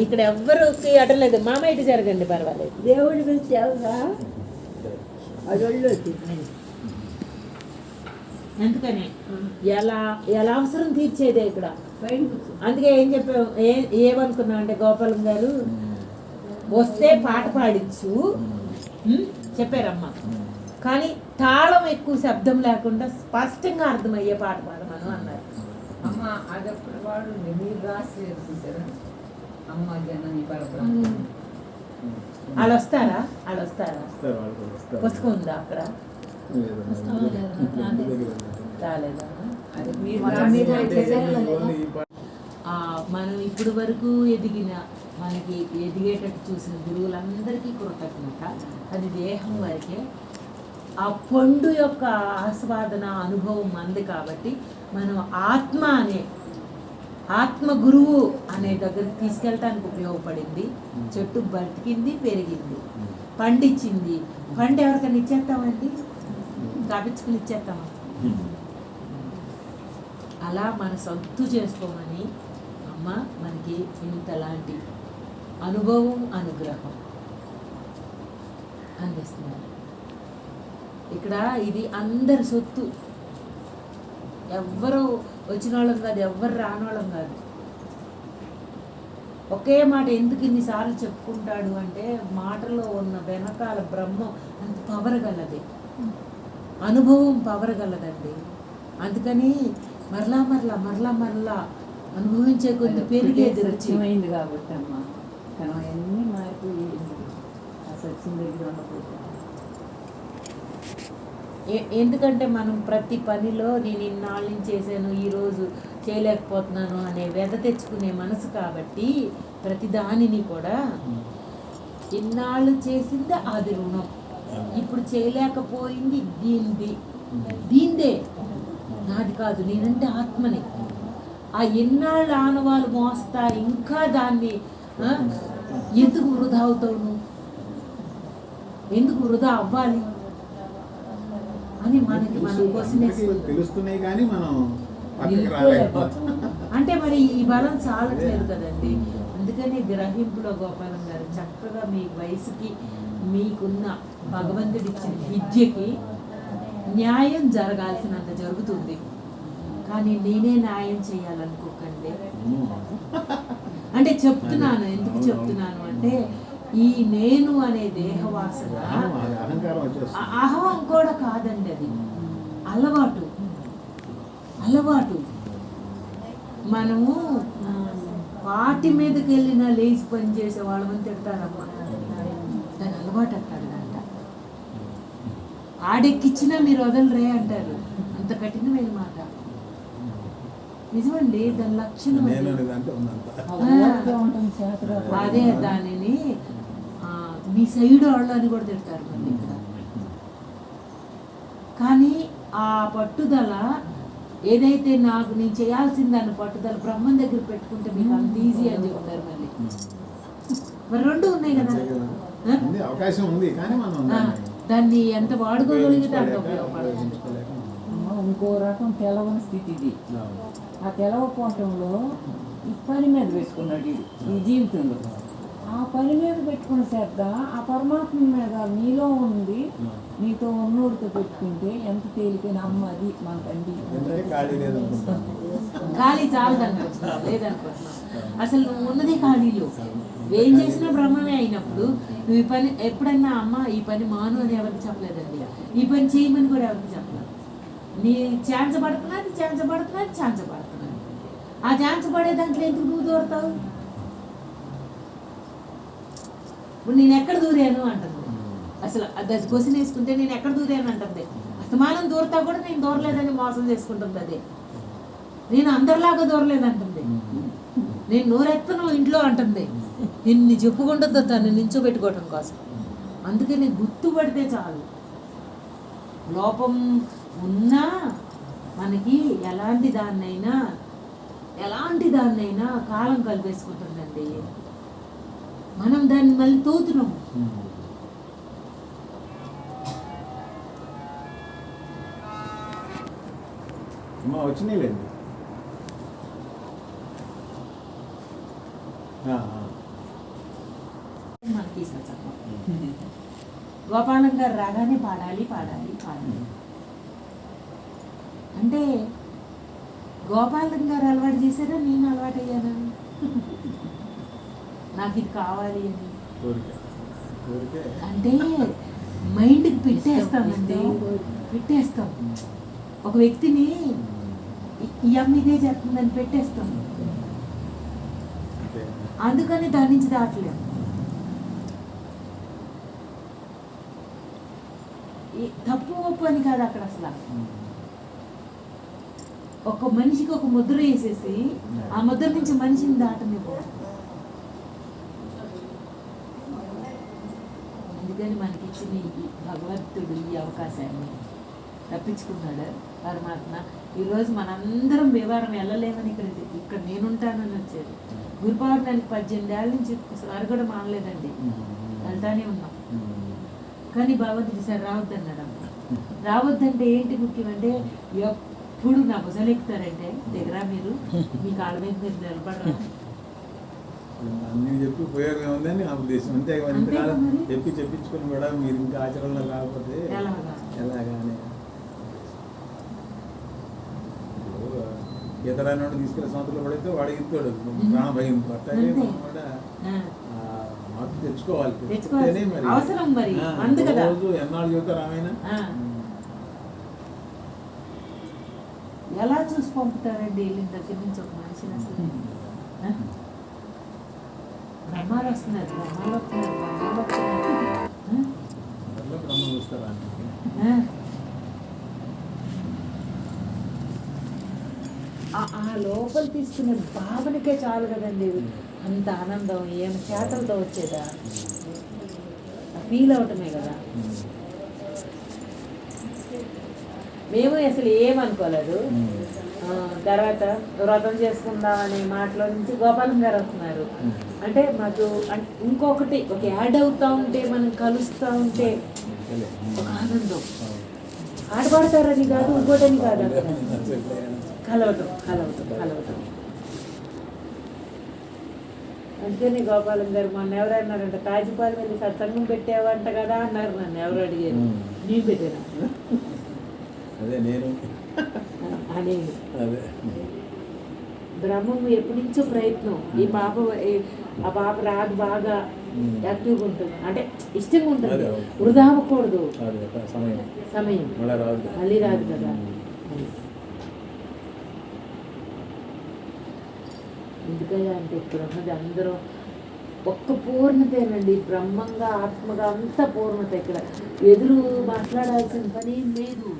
ఇక్కడ ఎవ్వరికి అడలేదు. మామ ఇటు జరగండి, పర్వాలేదు. దేవుడి గురించి ఎందుకని ఎలా అవసరం తీర్చేదే ఇక్కడ. అందుకే ఏం చెప్పావు, ఏమనుకున్నావు అంటే, గోపాలం గారు వస్తే పాట పాడించు చెప్పారమ్మా, కానీ తాళం ఎక్కువ శబ్దం లేకుండా స్పష్టంగా అర్థమయ్యే పాట పాడమను అన్నారు. అమ్మ అదప్పుడు వాడు మీరు రాసి అమ్మ జనని పడతాం. వాళ్ళు వస్తారా? పుస్తకం ఉందా అక్కడ? రాలేదా? మనం ఇప్పుడు వరకు మనకి ఎదిగేటట్టు చూసిన గురువులందరికీ కృతజ్ఞత. అది దేహం వరకే. ఆ పండు యొక్క ఆస్వాదన అనుభవం మంది కాబట్టి మనం ఆత్మ గురువు అనే దగ్గరికి తీసుకెళ్ళటానికి ఉపయోగపడింది. చెట్టు బతికింది, పెరిగింది, పండిచ్చింది. పండు ఎవరికైనా ఇచ్చేస్తామండి? కాపించుకుని ఇచ్చేస్తామా? అలా మన సొంతు చేసుకోమని అమ్మ మనకి ఇంతలాంటి అనుభవం, అనుగ్రహం అందిస్తున్నారు. ఇక్కడ ఇది అందరి సొత్తు. ఎవ్వరు వచ్చిన వాళ్ళం కాదు, ఎవ్వరు రానోళ్ళం కాదు. ఒకే మాట ఎందుకు ఇన్నిసార్లు చెప్పుకుంటాడు అంటే, మాటలో ఉన్న వెనకాల బ్రహ్మం అంత పవర్ గలది, అనుభవం పవర్ గలదండి. అందుకని మరలా అనుభవించే కొద్ది పెరిగేది రుచిమైంది కాబట్టి అమ్మ తను ఎన్ని మార్పు సత్యం దగ్గర ఉండకూడదు. ఎందుకంటే మనం ప్రతి పనిలో నేను ఇన్నాళ్ళ నుంచి చేశాను, ఈరోజు చేయలేకపోతున్నాను అనే వ్యధ తెచ్చుకునే మనసు కాబట్టి ప్రతి దానిని కూడా ఇన్నాళ్ళు చేసింది అది రుణం. ఇప్పుడు చేయలేకపోయింది దీందే, నాది కాదు, నేనంటే ఆత్మని. ఆ ఎన్నాళ్ళ ఆనవాళ్ళు మోస్తా ఇంకా దాన్ని ఎందుకు వృధా అవుతావు నువ్వు? ఎందుకు వృధా అవ్వాలి అని మనకి మనం తెలుస్తున్నాయి కానీ మనం అంటే మరి ఈ బలం చాలట్లేదు కదండి. అందుకని గ్రహింపులో గోపాలం గారు చక్కగా మీ వయసుకి మీకున్న భగవంతుడిచ్చిన విద్యకి న్యాయం జరగాల్సినంత జరుగుతుంది. కానీ నేనే న్యాయం చేయాలనుకోకండి. అంటే చెప్తున్నాను, ఎందుకు చెప్తున్నాను అంటే ఈ నేను అనే దేహవాసన అహంకారం వచ్చేస్తుంది. అహం కూడా కాదండి, అది అలవాటు. మనము వాటి మీదకి వెళ్ళినా లేచి పని చేసే వాళ్ళని తిడతారమ్మా, దాని అలవాటు అంటాడు అంట. ఆడెక్కిచ్చినా మీరు వదలరే అంటారు, అంత కఠినమైన మాట. నిజమండి, దాని లక్షణం అది. నేను అనేది ఉన్నంత. అదే దానిని మీ సైడ్ వాళ్ళు అని కూడా తిడతారు మళ్ళీ ఇక్కడ. కానీ ఆ పట్టుదల ఏదైతే నాకు నేను చేయాల్సిన దాని పట్టుదల బ్రహ్మం దగ్గర పెట్టుకుంటే మీకు అంత ఈజీ అని చెప్తారు మళ్ళీ. మరి రెండు ఉన్నాయి కదా, ఉంది, అవకాశం ఉంది, కానీ మనం దాన్ని ఎంత వాడుకోగలిగితే అంత ఉపయోగపడుతుంది. ఇంకో రకం తెలవని స్థితి ఇది. ఆ తెలవపోవటంలో ఈ పని మీద పెట్టుకున్నాడు ఈ జీవితంలో. ఆ పని మీద పెట్టుకున్న శ్రద్ధ ఆ పరమాత్మ మీద నీలో ఉంది, నీతో ఉన్నోడితో పెట్టుకుంటే ఎంత తేలికైన అమ్మ అది మన తండ్రి. ఖాళీ చాలదనుకుంటున్నాను, లేదనుకుంటున్నాను. అసలు నువ్వు ఉన్నది ఖాళీలో, ఏం చేసినా బ్రహ్మమే అయినప్పుడు నువ్వు ఈ పని ఎప్పుడన్నా అమ్మ ఈ పని మాను అని ఎవరికి చెప్పలేదండి, ఈ పని చేయమని కూడా ఎవరికి చెప్పలేదు. నీ ఛాన్స్ పడుతున్నది. ఆ ఛాన్స్ పడే దాంట్లో ఎందుకు నువ్వు దూరతావు? ఇప్పుడు నేను ఎక్కడ దూరాను అంటుంది, అసలు అది క్వశ్చన్ వేసుకుంటే నేను ఎక్కడ దూరాను అంటుంది. అస్తమానం దూరతా కూడా నేను దూరలేదని మోసం చేసుకుంటుంది. అదే నేను అందరిలాగా దూరలేదంటుంది. నేను నోరెత్తను ఇంట్లో అంటుంది. ఇన్ని చెప్పుకుంటుందో తను నించోబెట్టుకోవటం కోసం. అందుకని గుర్తుపడితే చాలు, లోపం ఉన్నా మనకి ఎలాంటి దాన్నైనా కాలం కలిపేసుకుంటుందండి. మనం దాన్ని మళ్ళీ తోతున్నాము. వచ్చినాయిలేండి. మనకి గోపాలం గారు రాగానే పాడాలి అంటే గోపాలం గారు అలవాటు చేశారా, నేను అలవాటు అయ్యానా? నాకు ఇది కావాలి అని అంటే మైండ్కి పెట్టేస్తామండి. ఒక వ్యక్తిని ఈ అమ్మ ఇదే చేస్తుందని పెట్టేస్తాం, అందుకని దాని నుంచి దాటలేము. తప్పు ఒప్పు అని కాదు అక్కడ అసలు. ఒక మనిషికి ఒక ముద్ర వేసేసి ఆ ముద్ర నుంచి మనిషిని దాటనివ్వదు. అందుకని మనకి ఇచ్చిన ఈ భగవంతుడు ఈ అవకాశాన్ని తప్పించుకున్నాడు పరమాత్మ. ఈరోజు మనందరం వివరం వెళ్ళలేమని ఇక్కడ నేనుంటానని వచ్చారు. గురు పౌర్ణమికి 18 ఏళ్ళ నుంచి అరగడ మానలేదండి, వెళ్తానే ఉన్నాం. కానీ భగవంతుడు సార్ రావద్దన్నాడు. రావద్దంటే ఏంటి ముఖ్యం అంటే, ఎప్పుడు నా భుజాలు ఎక్కుతారంటే దగ్గర మీరు మీ కాళ్ళ మీద మీరు నిలబడరా అన్ని చెప్పి ఉపయోగం ఉందని నా ఉద్దేశం. అంతే చెప్పించుకొని కూడా మీరు ఇంకా ఆచరణలో కాకపోతే ఎలాగానే ఈతరాన్ని తీసుకెళ్ళే సంవత్సరాలు పడితే వాడు ఇస్తాడు ప్రాణ భయం. అట్లాగే మనం కూడా మార్పు తెచ్చుకోవాలి. రోజు ఎన్నాళ్ళు చెబుతారు ఆమెనా ఎలా చూసి పంపుతారండి వీళ్ళ దగ్గర నుంచి ఒక మనిషిని? అసలు బ్రహ్మాలు వస్తున్నారు. ఆ లోపల తీసుకునే భావనకే చాలు కదండి అంత ఆనందం. ఏం చేతలతో వచ్చేదా, ఫీల్ అవటమే కదా. మేము అసలు ఏమనుకోలేదు. తర్వాత వ్రతం చేసుకుందామనే మాటలో నుంచి గోపాలం గారు వస్తున్నారు. అంటే మాకు ఇంకొకటి ఒక యాడ్ అవుతూ ఉంటే, మనం కలుస్తూ ఉంటే ఒక ఆనందం. ఆడపడతారని కాదు, ఇంకోటని కాదు, కలవటం. అందుకని గోపాలం గారు మొన్న ఎవరన్నారంటే, కాజీపాలు వెళ్ళి సత్సంగం పెట్టావంట కదా అన్నారు. నన్ను ఎవరు అడిగారు, నీ పెట్టాను. అదే నేను అనేది అదే బ్రహ్మం ఎప్పటి నుంచో ప్రయత్నం ఆ పాప రాదు బాగా యాక్టివ్గా ఉంటుంది, అంటే ఇష్టంగా ఉంటుంది, అదే. వృధా అవ్వకూడదు అది ఒక సమయం సమయం, మళ్ళీ రాదు. మళ్ళీ రాదు కదా. ఎందుకయ్యా అంటే ఇక్కడ ఉన్నది అందరూ ఒక్క పూర్ణతేనండి, బ్రహ్మంగా ఆత్మగా అంత పూర్ణత. ఇక్కడ ఎదురు మాట్లాడాల్సిన పని ఏం లేదు.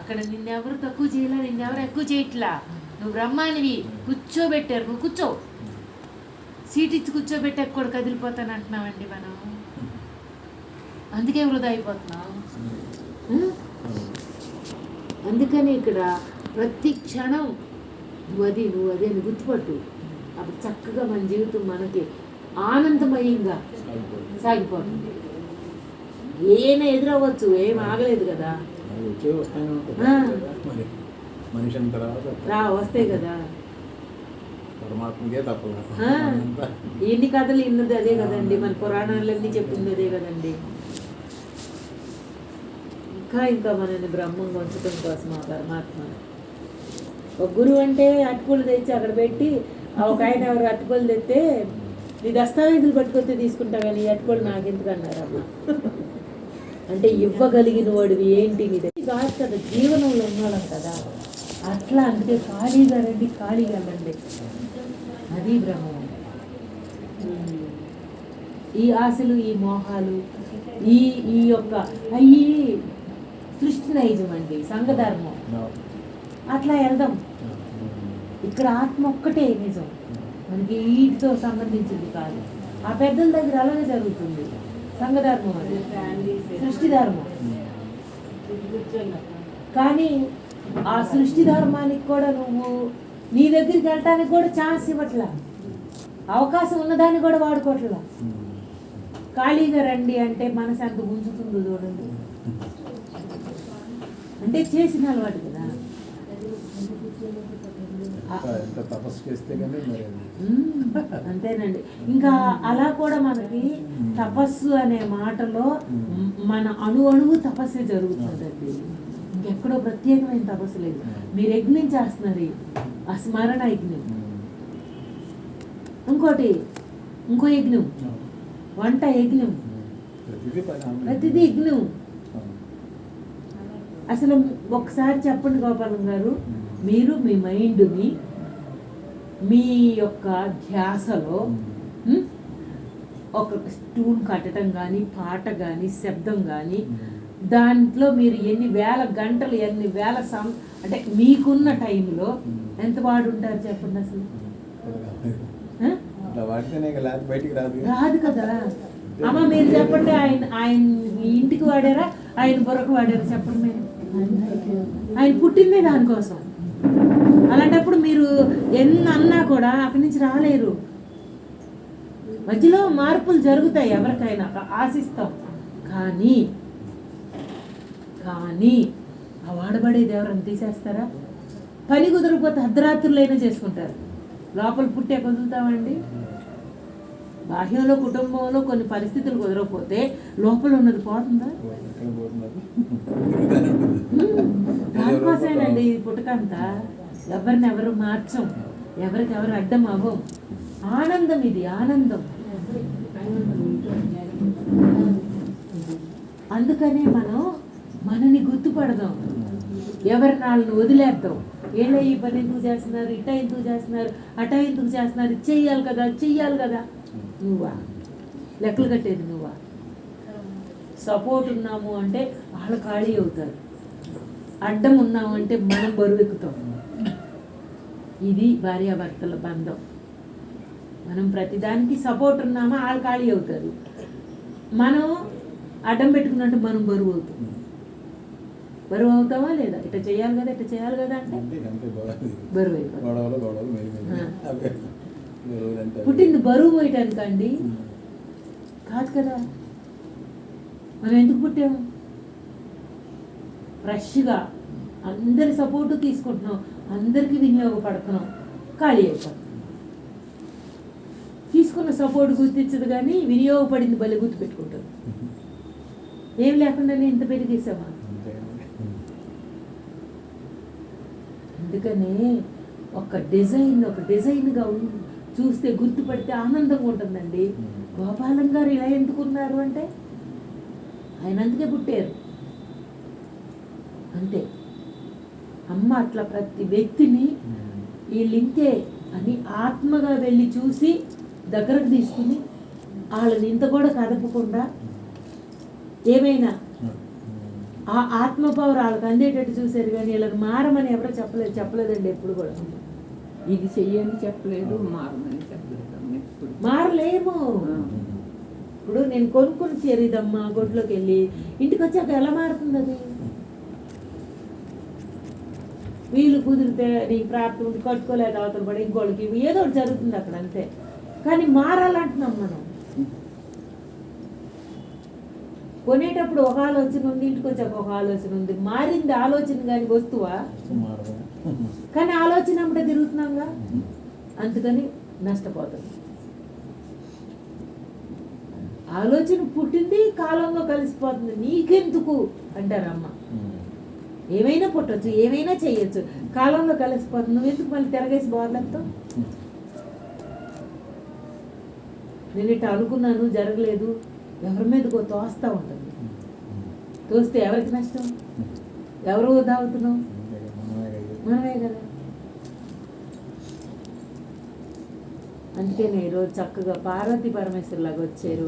అక్కడ నిన్నెవరు తక్కువ చేయలే, నిన్నెవరు ఎక్కువ చేయట్లా. నువ్వు బ్రహ్మానివి, కూర్చోబెట్టారు, నువ్వు కూర్చో, సీట్ ఇచ్చి కూర్చోబెట్టి ఎక్కడ కదిలిపోతాను అంటున్నామండి మనం. అందుకే వృధా అయిపోతున్నావు. అందుకని ఇక్కడ ప్రతి క్షణం నువ్వు అదే అని గుర్తుపట్టు. అప్పుడు చక్కగా మన జీవితం మనకి ఆనందమయంగా సాగిపోతుంది. ఏమైనా ఎదురవ్వచ్చు, ఏం ఆగలేదు కదా, అది వచ్చే వస్తానే ఉంటుంది. మరి మనిషి అంత వస్తాయి కదా. పరమాత్మకే తప్పలేదు. ఎన్ని కథలు ఇన్నది అదే కదండి, మన పురాణాలన్నీ చెప్పింది అదే కదండి. ఇంకా మనల్ని బ్రహ్మంగా ఉంచడం కోసం ఆ పరమాత్మ. ఒక గురువు అంటే అటుకులు తెచ్చి అక్కడ పెట్టి, ఒక ఆయన ఎవరు అటుకులు తెస్తే నీ దస్తావేజులు పట్టుకొస్తే తీసుకుంటా కానీ అటుకులు నాకెందుకు అన్నారమ్మా. అంటే ఇవ్వగలిగిన వాడివి ఏంటి నీ దగ్గర కాదు కదా, జీవనంలో ఉన్నాం కదా అట్లా. అందుకే ఖాళీగా రండి, ఖాళీగా వెళ్ళండి, అది బ్రహ్మం. ఈ ఆశలు, ఈ మోహాలు, ఈ యొక్క అయ్యి సృష్టి నైజం అండి, సంఘధర్మం. అట్లా వెళ్దాం. ఇక్కడ ఆత్మ ఒక్కటే నిజం, మనకి వీటితో సంబంధించింది కాదు. ఆ పెద్దల దగ్గర అలాగే జరుగుతుంది. సంఘధర్మం అది సృష్టి ధర్మం. కానీ ఆ సృష్టి ధర్మానికి కూడా నువ్వు నీ దగ్గరికి వెళ్ళటానికి కూడా ఛాన్స్ ఇవ్వట్లా, అవకాశం ఉన్నదాన్ని కూడా వాడుకోవట్లా. ఖాళీగా రండి అంటే మనసు ఎంత గుంజుతుందో చూడండి. అంటే చేసిన అలవాటు కదా. తపస్సు చేస్తే కానీ మరి అంతేనండి. ఇంకా అలా కూడా మనకి తపస్సు అనే మాటలో మన అణువు తపస్సే జరుగుతుందండి. ఇంకెక్కడో ప్రత్యేకమైన తపస్సు లేదు. మీరు యజ్ఞం చేస్తున్నారు, ఆ స్మరణ యజ్ఞం. ఇంకో యజ్ఞం, వంట యజ్ఞం, ప్రతిదీ యజ్ఞం. అసలు ఒకసారి చెప్పండి గోపాలం గారు, మీరు మీ మైండ్ని మీ యొక్క ధ్యాసలో ఒక ట్యూన్ కట్టడం కానీ, పాట కానీ, శబ్దం కానీ, దాంట్లో మీరు ఎన్ని వేల గంటలు, ఎన్ని వేల అంటే మీకున్న టైంలో ఎంత వాడుంటారు చెప్పండి అసలు. రాదు కదా. అమ్మ మీరు చెప్పండి, ఆయన ఇంటికి వాడారా, ఆయన బుర్రకు వాడారా చెప్పండి. మీరు ఆయన పుట్టిందే దానికోసం. అలాంటప్పుడు మీరు ఎన్ని అన్నా కూడా అక్కడి నుంచి రాలేరు. మధ్యలో మార్పులు జరుగుతాయి, ఎవరికైనా ఆశిస్తాం. కానీ ఆ వాడబడేది ఎవరైనా తీసేస్తారా? పని కుదరకపోతే అర్ధరాత్రులైనా చేసుకుంటారు. లోపల పుట్టే కుదులుతామండి. బాహ్యంలో, కుటుంబంలో కొన్ని పరిస్థితులు కుదరకపోతే లోపల ఉన్నది పోతుందా? దానికోసమేనండి ఈ పుట్టకంతా. ఎవరినెవరు మార్చం, ఎవరికెవరు అడ్డం అవ్వం. ఆనందం, ఇది ఆనందం. అందుకనే మనం మనని గుర్తుపడదాం, ఎవరి నాళ్ళని వదిలేద్దాం. ఏళ్ళ ఈ పని ఎందుకు చేస్తున్నారు, ఇట ఎందుకు చేస్తున్నారు, అట ఎందుకు చేస్తున్నారు, చెయ్యాలి కదా. నువ్వా లెక్కలు కట్టేది? నువ్వా? సపోర్ట్ ఉన్నాము అంటే వాళ్ళు ఖాళీ అవుతారు, అడ్డం ఉన్నాము అంటే మనం బరువు ఎక్కుతాం. ఇది భార్యాభర్తల బంధం. మనం ప్రతిదానికి సపోర్ట్ ఉన్నామా వాళ్ళు ఖాళీ అవుతారు, మనం అడ్డం పెట్టుకున్నట్టు మనం బరువు అవుతాం. బరువు అవుతామా లేదా? ఇట్లా చేయాలి కదా అంటే బరువు అయిపోతాం. పుట్టింది బరువు పోయటానికండి కాదు కదా. మనం ఎందుకు పుట్టాము? ఫ్రెష్గా అందరి సపోర్టు తీసుకుంటున్నాం, అందరికీ వినియోగపడుతున్నాం, ఖాళీ అయిపోతాం. తీసుకున్న సపోర్ట్ గుర్తించదు కానీ వినియోగపడింది బలి గుర్తుపెట్టుకుంటుంది. ఏం లేకుండానే ఇంత పెరిగేసామా? అందుకని ఒక డిజైన్గా చూస్తే గుర్తుపడితే ఆనందంగా ఉంటుందండి. గోపాలం గారు ఇలా ఎందుకున్నారు అంటే ఆయన అందుకే పుట్టారు అంతే. అమ్మ అట్లా ప్రతి వ్యక్తిని వీళ్ళింతే అని ఆత్మగా వెళ్ళి చూసి దగ్గరకు తీసుకుని వాళ్ళని ఇంత కూడా కదపకుండా ఏమైనా ఆ ఆత్మ పవర్ వాళ్ళకి అందేటట్టు చూశారు. కానీ వీళ్ళని మారమని ఎవరో చెప్పలేదండి ఎప్పుడు కూడా. ఇది చెయ్యని చెప్పలేదు, మారమని చెప్పలేదు ఎప్పుడు. మారలేము. ఇప్పుడు నేను కొనుక్కుని చేరిదమ్మా గొడ్లోకి వెళ్ళి ఇంటికి వచ్చాక ఎలా మారుతుంది అది? వీలు కుదిరితే నీకు ప్రాప్తి ఉండి కట్టుకోలేదు అవతల పడి ఇంకోళ్ళకి ఏదో ఒకటి జరుగుతుంది అక్కడ అంతే. కానీ మారాలంటున్నాం మనం. కొనేటప్పుడు ఒక ఆలోచన ఉంది, ఇంటికి వచ్చాక ఒక ఆలోచన ఉంది. మారింది ఆలోచన కానీ వస్తువా? కానీ ఆలోచన అంటే తిరుగుతున్నాంగా, అందుకని నష్టపోతుంది. ఆలోచన పుట్టింది కాలంలో కలిసిపోతుంది, నీకెందుకు అంటారమ్మ. ఏమైనా పుట్టచ్చు, ఏమైనా చెయ్యొచ్చు, కాలంలో కలిసిపోతుంది, నువ్వు ఎందుకు మళ్ళీ తిరగేసి బాధలతో? నేను ఇట్లా అనుకున్నాను జరగలేదు, ఎవరి మీదకో తోస్తూ ఉంటుంది. తోస్తే ఎవరికి నష్టం? ఎవరు దావుతున్నావు? మనమే కదా. అందుకనే ఈరోజు చక్కగా పార్వతీ పరమేశ్వరులాగా వచ్చారు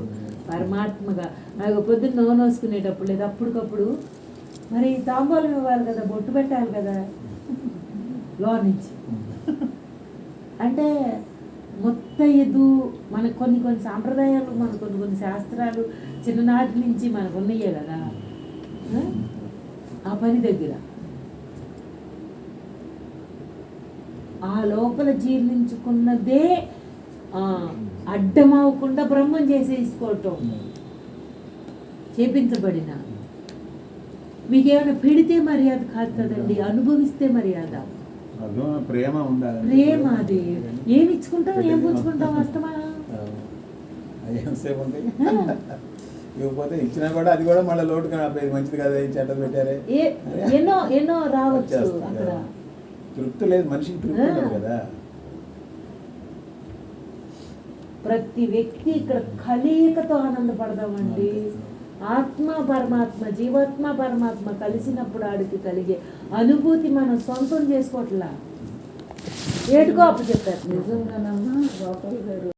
పరమాత్మగా. నాకు పొద్దున్న నూనె వేసుకునేటప్పుడు లేదు అప్పటికప్పుడు మరి తాంబూలం ఇవ్వాలి కదా, బొట్టు పెట్టాలి కదా లో నుంచి. అంటే ముత్తైదు మనకు కొన్ని సాంప్రదాయాలు, మనకు కొన్ని శాస్త్రాలు చిన్ననాటి నుంచి మనకు ఉన్నాయే కదా. ఆ పని దగ్గర ఆ లోపల జీర్ణించుకున్నదే అడ్డమవకుండా బ్రహ్మం చేసేసుకోవటం చేపించబడిన. మీకేమైనా పెడితే మర్యాద కాదు కదండి, అనుభవిస్తే మర్యాద. ప్రేమ ఉండాలి. ప్రేమ అది ఏమి ఇచ్చుకుంటాం, ఏం పుచ్చుకుంటాం వస్తామా? ఇవ్వకపోతే ఇచ్చినా కూడా అది కూడా మళ్ళీ లోటు కానీ మంచిది కదా, చెడ్డలు పెట్టారే, ఎన్నో రావచ్చు అక్కడ. తృప్తి లేదు మనిషికి, తృప్తి లేదు కదా. ప్రతి వ్యక్తి ఇక్కడ కలయికతో ఆనందపడదామండి. ఆత్మ పరమాత్మ, జీవాత్మ పరమాత్మ కలిసినప్పుడు ఆడికి కలిగే అనుభూతి మనం సొంతం చేసుకోవట్లా, ఏటుకో అప్పు చెప్పారు. నిజంగానమ్మా గోపాల్ గారు